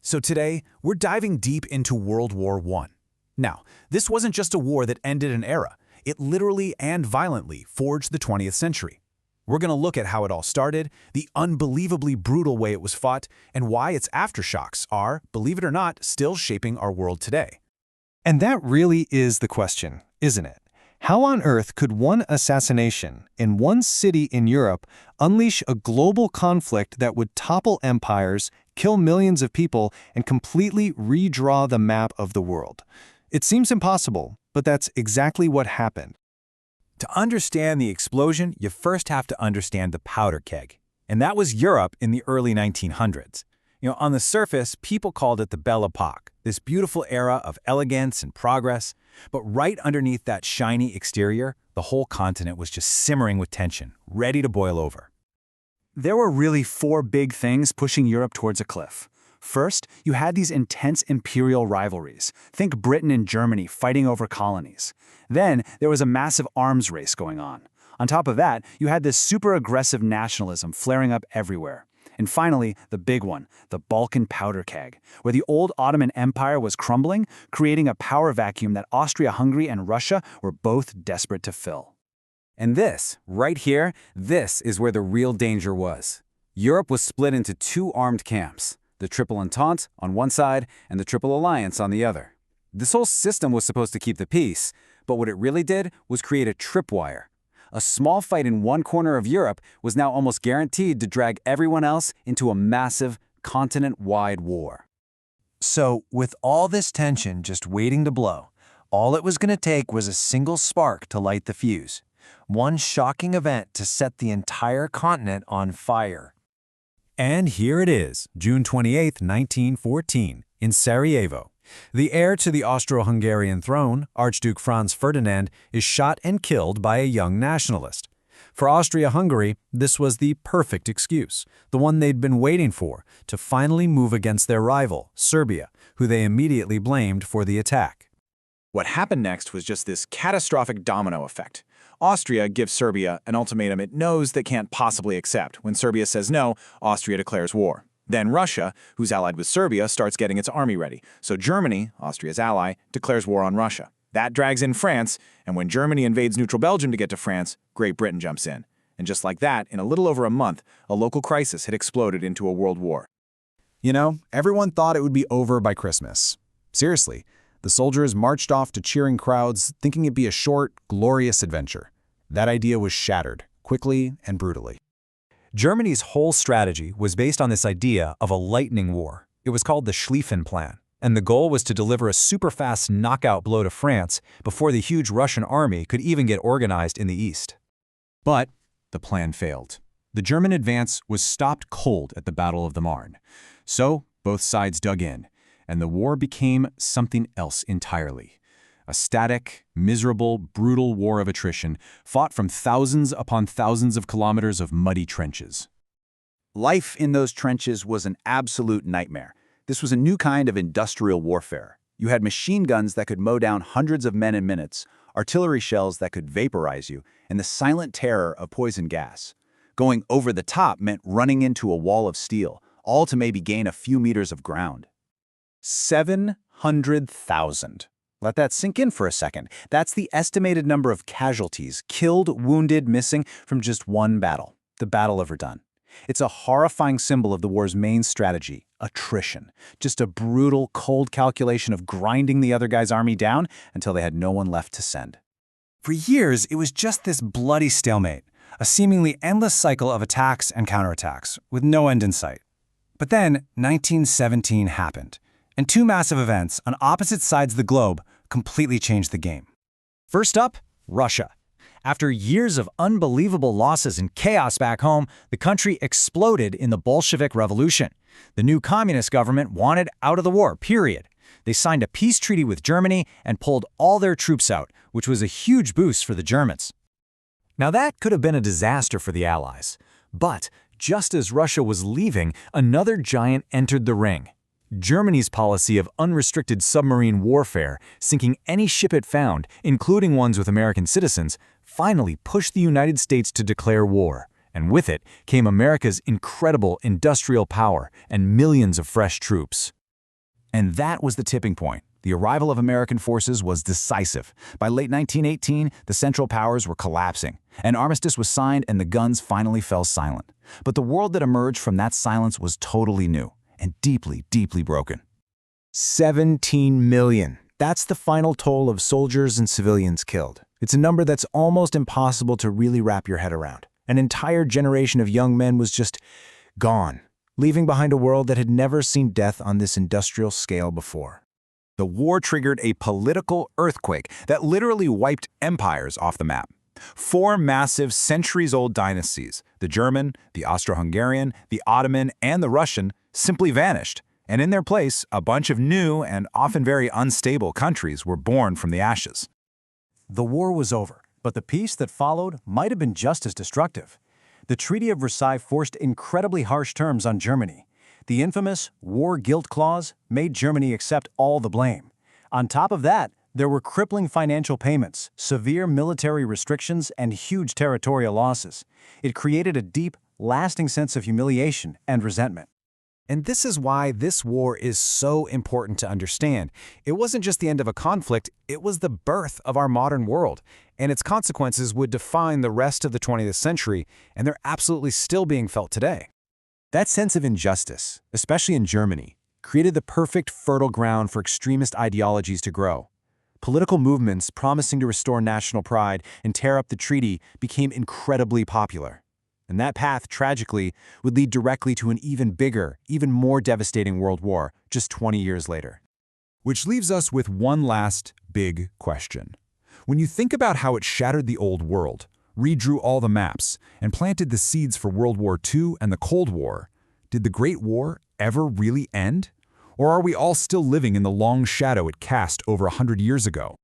So today, we're diving deep into World War I. Now, this wasn't just a war that ended an era. It literally and violently forged the 20th century. We're going to look at how it all started, the unbelievably brutal way it was fought, and why its aftershocks are, believe it or not, still shaping our world today. And that really is the question, isn't it? How on earth could one assassination in one city in Europe unleash a global conflict that would topple empires, kill millions of people, and completely redraw the map of the world? It seems impossible, but that's exactly what happened. To understand the explosion, you first have to understand the powder keg. And that was Europe in the early 1900s. On the surface, people called it the Belle Epoque, this beautiful era of elegance and progress. But right underneath that shiny exterior, the whole continent was just simmering with tension, ready to boil over. There were really four big things pushing Europe towards a cliff. First, you had these intense imperial rivalries. Think Britain and Germany fighting over colonies. Then, there was a massive arms race going on. On top of that, you had this super aggressive nationalism flaring up everywhere. And finally, the big one, the Balkan powder keg, where the old Ottoman Empire was crumbling, creating a power vacuum that Austro-Hungary and Russia were both desperate to fill. And this, right here, this is where the real danger was. Europe was split into two armed camps, the Triple Entente on one side and the Triple Alliance on the other. This whole system was supposed to keep the peace, but what it really did was create a tripwire. A small fight in one corner of Europe was now almost guaranteed to drag everyone else into a massive, continent-wide war. So, with all this tension just waiting to blow, all it was going to take was a single spark to light the fuse. One shocking event to set the entire continent on fire. And here it is, June 28, 1914, in Sarajevo. The heir to the Austro-Hungarian throne, Archduke Franz Ferdinand, is shot and killed by a young nationalist. For Austria-Hungary, this was the perfect excuse, the one they'd been waiting for, to finally move against their rival, Serbia, who they immediately blamed for the attack. What happened next was just this catastrophic domino effect. Austria gives Serbia an ultimatum it knows they can't possibly accept. When Serbia says no, Austria declares war. Then Russia, who's allied with Serbia, starts getting its army ready. So Germany, Austria's ally, declares war on Russia. That drags in France, and when Germany invades neutral Belgium to get to France, Great Britain jumps in. And just like that, in a little over a month, a local crisis had exploded into a world war. Everyone thought it would be over by Christmas. Seriously, the soldiers marched off to cheering crowds, thinking it'd be a short, glorious adventure. That idea was shattered, quickly and brutally. Germany's whole strategy was based on this idea of a lightning war. It was called the Schlieffen Plan, and the goal was to deliver a super-fast knockout blow to France before the huge Russian army could even get organized in the east. But the plan failed. The German advance was stopped cold at the Battle of the Marne. So both sides dug in, and the war became something else entirely. A static, miserable, brutal war of attrition fought from thousands upon thousands of kilometers of muddy trenches. Life in those trenches was an absolute nightmare. This was a new kind of industrial warfare. You had machine guns that could mow down hundreds of men in minutes, artillery shells that could vaporize you, and the silent terror of poison gas. Going over the top meant running into a wall of steel, all to maybe gain a few meters of ground. 700,000. Let that sink in for a second. That's the estimated number of casualties, killed, wounded, missing, from just one battle, the Battle of Verdun. It's a horrifying symbol of the war's main strategy, attrition. Just a brutal, cold calculation of grinding the other guy's army down until they had no one left to send. For years, it was just this bloody stalemate, a seemingly endless cycle of attacks and counterattacks, with no end in sight. But then, 1917 happened, and two massive events on opposite sides of the globe completely changed the game. First up, Russia. After years of unbelievable losses and chaos back home, the country exploded in the Bolshevik Revolution. The new communist government wanted out of the war, period. They signed a peace treaty with Germany and pulled all their troops out, which was a huge boost for the Germans. Now that could have been a disaster for the Allies. But just as Russia was leaving, another giant entered the ring. Germany's policy of unrestricted submarine warfare, sinking any ship it found, including ones with American citizens, finally pushed the United States to declare war, and with it came America's incredible industrial power and millions of fresh troops. And that was the tipping point. The arrival of American forces was decisive. By late 1918, the Central Powers were collapsing. An armistice was signed and the guns finally fell silent. But the world that emerged from that silence was totally new and deeply, deeply broken. 17 million. That's the final toll of soldiers and civilians killed. It's a number that's almost impossible to really wrap your head around. An entire generation of young men was just gone, leaving behind a world that had never seen death on this industrial scale before. The war triggered a political earthquake that literally wiped empires off the map. 4 massive centuries-old dynasties, the German, the Austro-Hungarian, the Ottoman, and the Russian, simply vanished. And in their place, a bunch of new and often very unstable countries were born from the ashes. The war was over, but the peace that followed might have been just as destructive. The Treaty of Versailles forced incredibly harsh terms on Germany. The infamous war guilt clause made Germany accept all the blame. On top of that, there were crippling financial payments, severe military restrictions, and huge territorial losses. It created a deep, lasting sense of humiliation and resentment. And this is why this war is so important to understand. It wasn't just the end of a conflict, it was the birth of our modern world. And its consequences would define the rest of the 20th century, and they're absolutely still being felt today. That sense of injustice, especially in Germany, created the perfect fertile ground for extremist ideologies to grow. Political movements promising to restore national pride and tear up the treaty became incredibly popular. And that path, tragically, would lead directly to an even bigger, even more devastating world war just 20 years later. Which leaves us with one last big question. When you think about how it shattered the old world, redrew all the maps, and planted the seeds for World War II and the Cold War, did the Great War ever really end? Or are we all still living in the long shadow it cast over 100 years ago?